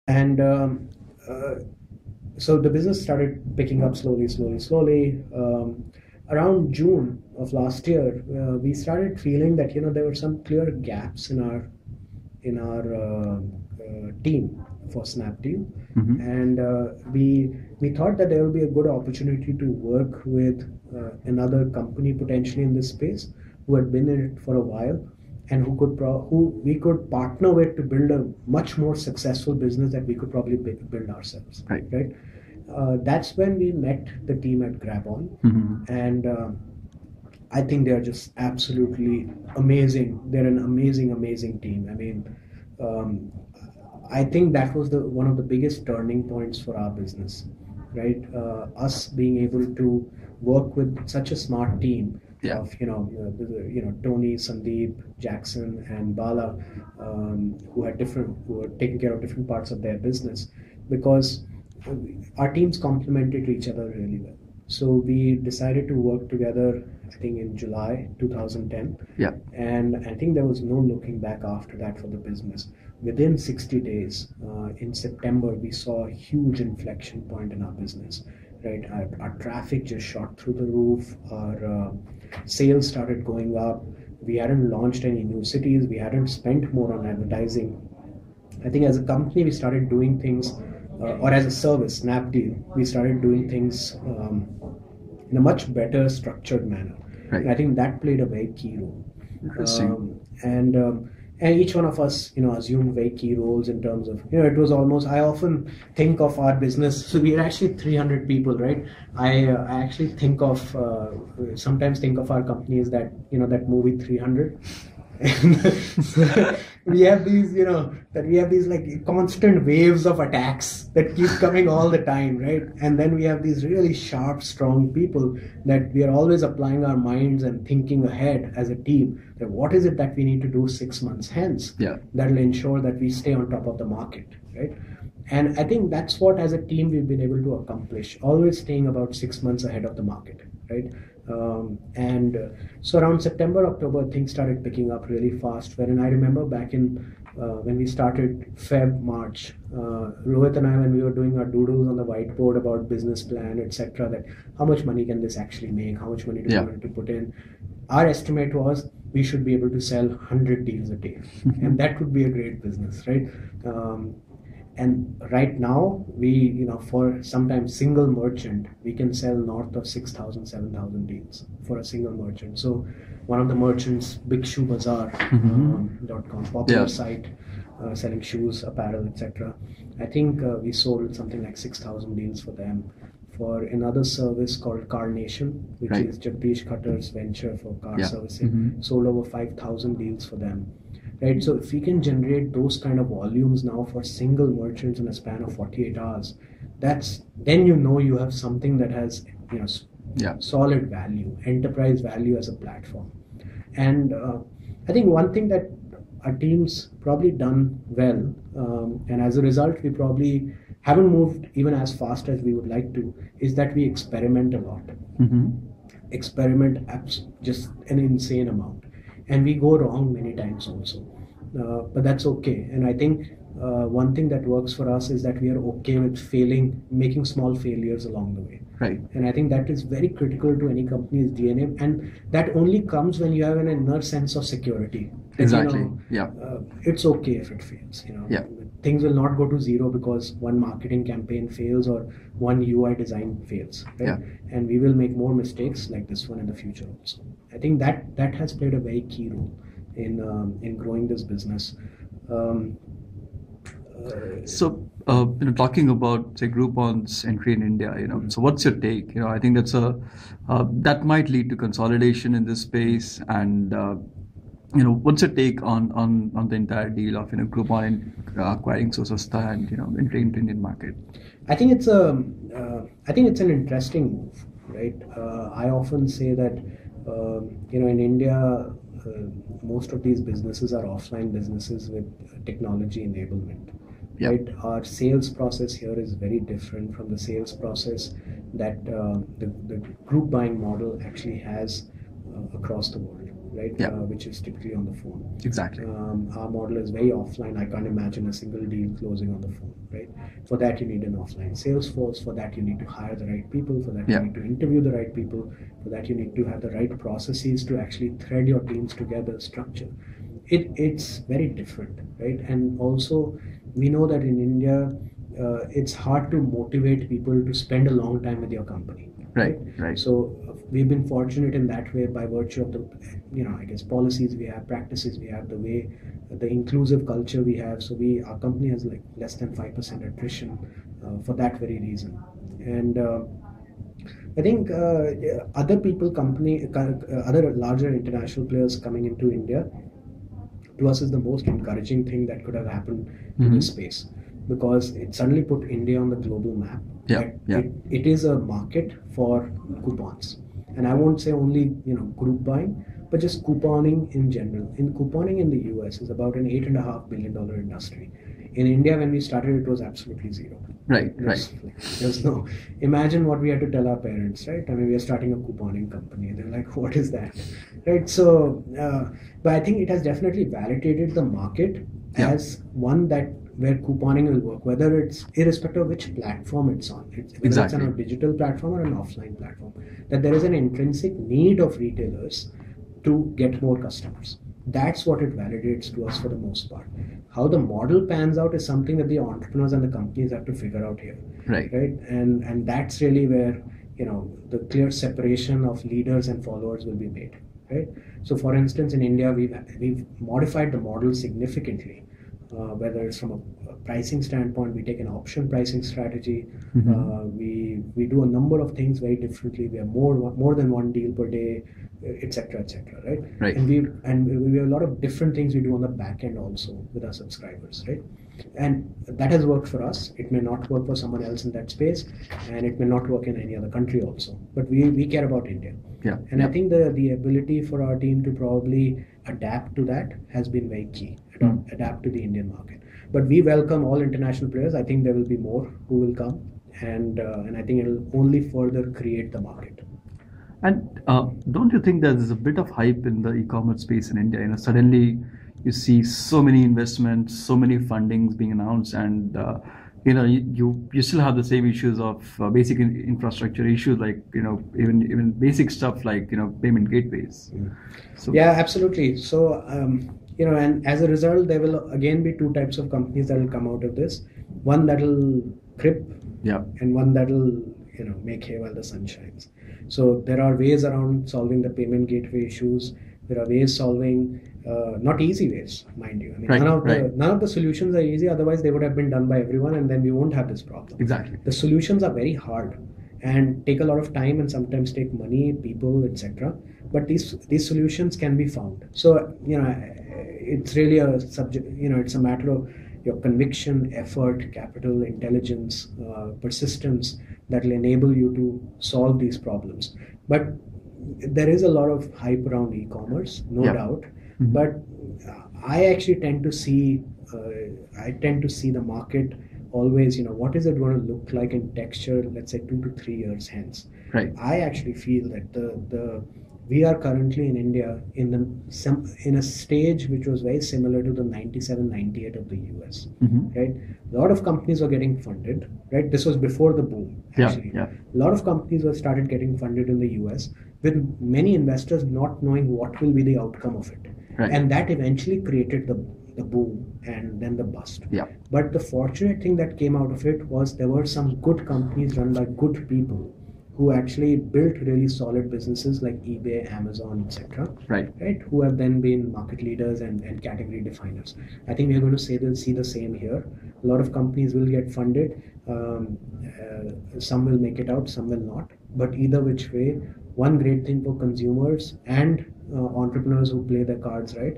And uh, so the business started picking up slowly. Around June of last year, we started feeling that there were some clear gaps in our team for Snapdeal, Mm-hmm. and we thought that there will be a good opportunity to work with another company potentially in this space who had been in it for a while, and who we could partner with to build a much more successful business that we could probably build ourselves. Right. Right. That's when we met the team at GrabOn, Mm-hmm. and I think they're just absolutely amazing. They're an amazing team. I mean, um, I think that was the one of the biggest turning points for our business, right? Us being able to work with such a smart team Yeah. of Tony, Sandeep, Jackson, and Bala, who were taking care of different parts of their business, because our teams complemented each other really well. So we decided to work together, I think in July 2010. Yeah. And I think there was no looking back after that for the business. Within 60 days, in September, we saw a huge inflection point in our business. Right, our traffic just shot through the roof. Our sales started going up. We hadn't launched any new cities. We hadn't spent more on advertising. I think as a company, we started doing things, or as a service, Snapdeal, we started doing things in a much better structured manner. Right. And I think that played a very key role. Interesting. And each one of us, assumed very key roles in terms of, it was almost, I often think of our business, so we are actually 300 people, right? I actually sometimes think of our company as that movie 300. So we have these like constant waves of attacks that keep coming all the time, right? And then we have these really sharp, strong people that we are always applying our minds and thinking ahead as a team, that what is it that we need to do 6 months hence, Yeah. that will ensure that we stay on top of the market, right? And I think that's what, as a team, we've been able to accomplish, always staying about 6 months ahead of the market, right? And so around September, October, things started picking up really fast. Wherein I remember back in when we started Feb, March, Rohit and I, when we were doing our doodles on the whiteboard about business plan, etc., that how much money can this actually make? How much money do Yeah. we need to put in? Our estimate was we should be able to sell 100 deals a day, and that would be a great business, right? And right now, for sometimes single merchant, we can sell north of 6,000, 7,000 deals for a single merchant. So one of the merchants, Big Shoe Bazaar, .com, popular Yeah. site, selling shoes, apparel, etc. I think we sold something like 6,000 deals for them. For another service called Car Nation, which Right. is Jagdish Khattar's venture for car Yeah. servicing, sold over 5,000 deals for them. Right, so if we can generate those kind of volumes now for single merchants in a span of 48 hours, then you have something that has Yeah. solid value, enterprise value as a platform. And I think one thing that our team's probably done well, and as a result, we probably haven't moved even as fast as we would like to, is that we experiment a lot. Mm-hmm. Experiment just an insane amount, and we go wrong many times also, but that's okay. And I think one thing that works for us is that we are okay with failing, making small failures along the way. Right. And I think that is very critical to any company's DNA, and that only comes when you have an inner sense of security. Exactly. Yeah. It's okay if it fails. Yeah. Things will not go to zero because one marketing campaign fails or one UI design fails, right? Yeah. And we will make more mistakes like this one in the future also. I think that has played a very key role in growing this business. So, talking about say Groupon's entry in India, so what's your take? I think that might lead to consolidation in this space, and what's your take on the entire deal of Groupon acquiring SoSasta and entering into Indian market? I think it's an interesting move, right? I often say that in India, most of these businesses are offline businesses with technology enablement. Yeah. Right? Our sales process here is very different from the sales process that the group buying model actually has across the world. right? Yeah. Which is typically on the phone. Exactly. Our model is very offline. I can't imagine a single deal closing on the phone, right? For that, you need an offline sales force. For that, you need to hire the right people. For that, you need to interview the right people. For that, you need to have the right processes to actually thread your teams together, structure. It's very different, right? And also, we know that in India, it's hard to motivate people to spend a long time with your company. Right. So we've been fortunate in that way by virtue of the, I guess, policies we have, practices we have, the way, the inclusive culture we have. So our company has like less than 5% attrition for that very reason. And I think other larger international players coming into India, to us is the most encouraging thing that could have happened to this space, because it suddenly put India on the global map. It is a market for coupons, and I won't say only group buying, but just couponing in general. In couponing in the US is about an $8.5 billion industry. In India, when we started, it was absolutely zero. Right. There's no. Imagine what we had to tell our parents, right? I mean, we are starting a couponing company. They're like, "What is that?" Right? So, but I think it has definitely validated the market as one where couponing will work, whether it's irrespective of which platform it's on, whether it's on a digital platform or an offline platform. That there is an intrinsic need of retailers to get more customers. That's what it validates to us for the most part. How the model pans out is something that the entrepreneurs and the companies have to figure out here. Right. And that's really where the clear separation of leaders and followers will be made. Right. So, for instance, in India, we've modified the model significantly. Whether it's from a pricing standpoint, we take an option pricing strategy. We do a number of things very differently. We have more than one deal per day, etc., right? And we have a lot of different things we do on the back end also with our subscribers, right? And that has worked for us. It may not work for someone else in that space, and it may not work in any other country also. But we care about India. I think the ability for our team to probably adapt to that has been very key. Adapt to the Indian market. But we welcome all international players. I think there will be more who will come, and I think it will only further create the market. And don't you think there's a bit of hype in the e-commerce space in India? Suddenly you see so many investments, so many fundings being announced, and you still have the same issues of basic infrastructure issues, like even basic stuff like payment gateways. So, yeah, absolutely. So and as a result, there will again be two types of companies that will come out of this. One that will crip, and one that will make hay while the sun shines. So there are ways around solving the payment gateway issues. There are ways solving, not easy ways, mind you. I mean, none of the solutions are easy. Otherwise, they would have been done by everyone, and then we won't have this problem. Exactly. The solutions are very hard and take a lot of time, and sometimes take money, people, etc. But these solutions can be found. So it's really a subject. It's a matter of your conviction, effort, capital, intelligence, persistence that will enable you to solve these problems. But there is a lot of hype around e-commerce, no doubt. But I actually tend to see the market always, what is it going to look like in texture, let's say 2 to 3 years hence. Right. I actually feel that we are currently in India in a stage which was very similar to the 97-98 of the US. Right? A lot of companies were getting funded. Right? This was before the boom. Actually, a lot of companies were started getting funded in the US, with many investors not knowing what will be the outcome of it. Right. And that eventually created the boom and then the bust. But the fortunate thing that came out of it was there were some good companies run by good people who actually built really solid businesses like eBay, Amazon, etc. Right? Who have then been market leaders and category definers. I think we are going to see the same here. A lot of companies will get funded. Some will make it out, some will not. But either which way, one great thing for consumers and entrepreneurs who play their cards right,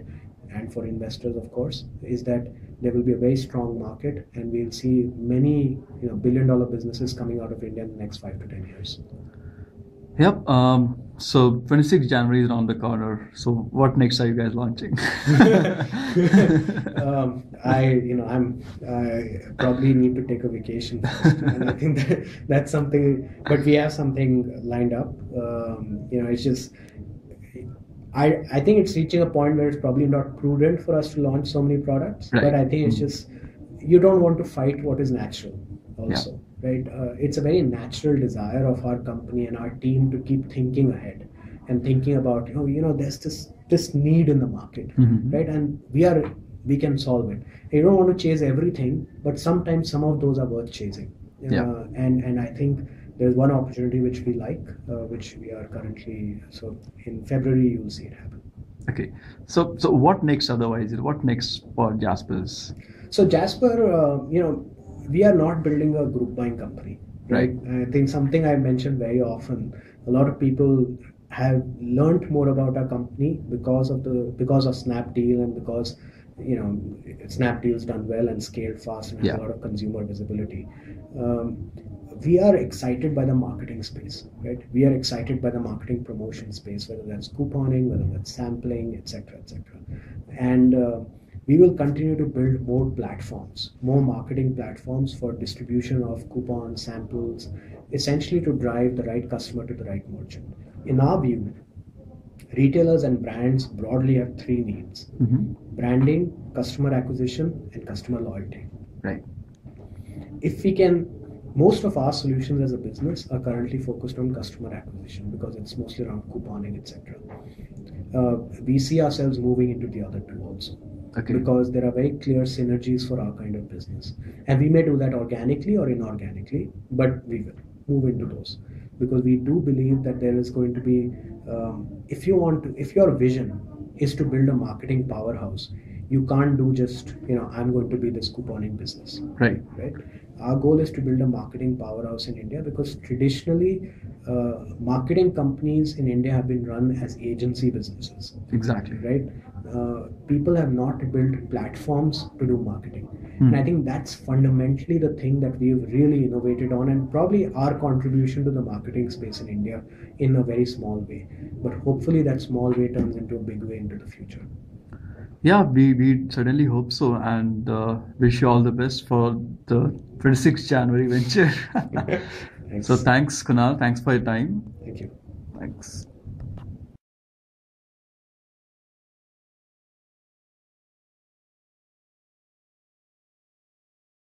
and for investors, of course, is that there will be a very strong market, and we'll see many billion-dollar businesses coming out of India in the next 5 to 10 years. Yep. So 26th January is around the corner. So what next are you guys launching? I probably need to take a vacation first, and I think that's something. But we have something lined up. It's just I think it's reaching a point where it's probably not prudent for us to launch so many products. Right. But I think it's just, you don't want to fight what is natural also, right? It's a very natural desire of our company and our team to keep thinking ahead and thinking about, there's this need in the market, right? And we can solve it. You don't want to chase everything, but sometimes some of those are worth chasing. And I think there's one opportunity which we like, which we are currently, so in February you'll see it happen. Okay. So what next otherwise? What next for Jasper's? So Jasper, we are not building a group buying company. Right. I think something I mentioned very often, a lot of people have learned more about our company because of Snapdeal, and because Snapdeal's done well and scaled fast and has a lot of consumer visibility. We are excited by the marketing space, right? We are excited by the marketing promotion space, whether that's couponing, whether that's sampling, etc., etc. And we will continue to build more platforms, more marketing platforms for distribution of coupons, samples, essentially to drive the right customer to the right merchant. In our view, retailers and brands broadly have three needs: branding, customer acquisition, and customer loyalty. Right. If we can, most of our solutions as a business are currently focused on customer acquisition because it's mostly around couponing, etc. We see ourselves moving into the other two also. Okay. Because there are very clear synergies for our kind of business, and we may do that organically or inorganically, but we will move into those because we do believe that there is going to be, if your vision is to build a marketing powerhouse, you can't do just, I'm going to be this couponing business. Right. Our goal is to build a marketing powerhouse in India because traditionally, marketing companies in India have been run as agency businesses. Exactly. Right? People have not built platforms to do marketing. And I think that's fundamentally the thing that we've really innovated on, and probably our contribution to the marketing space in India in a very small way. But hopefully that small way turns into a big way into the future. Yeah, we certainly hope so, and wish you all the best for the 26th January venture. Thanks. So thanks, Kunal. Thanks for your time. Thank you. Thanks.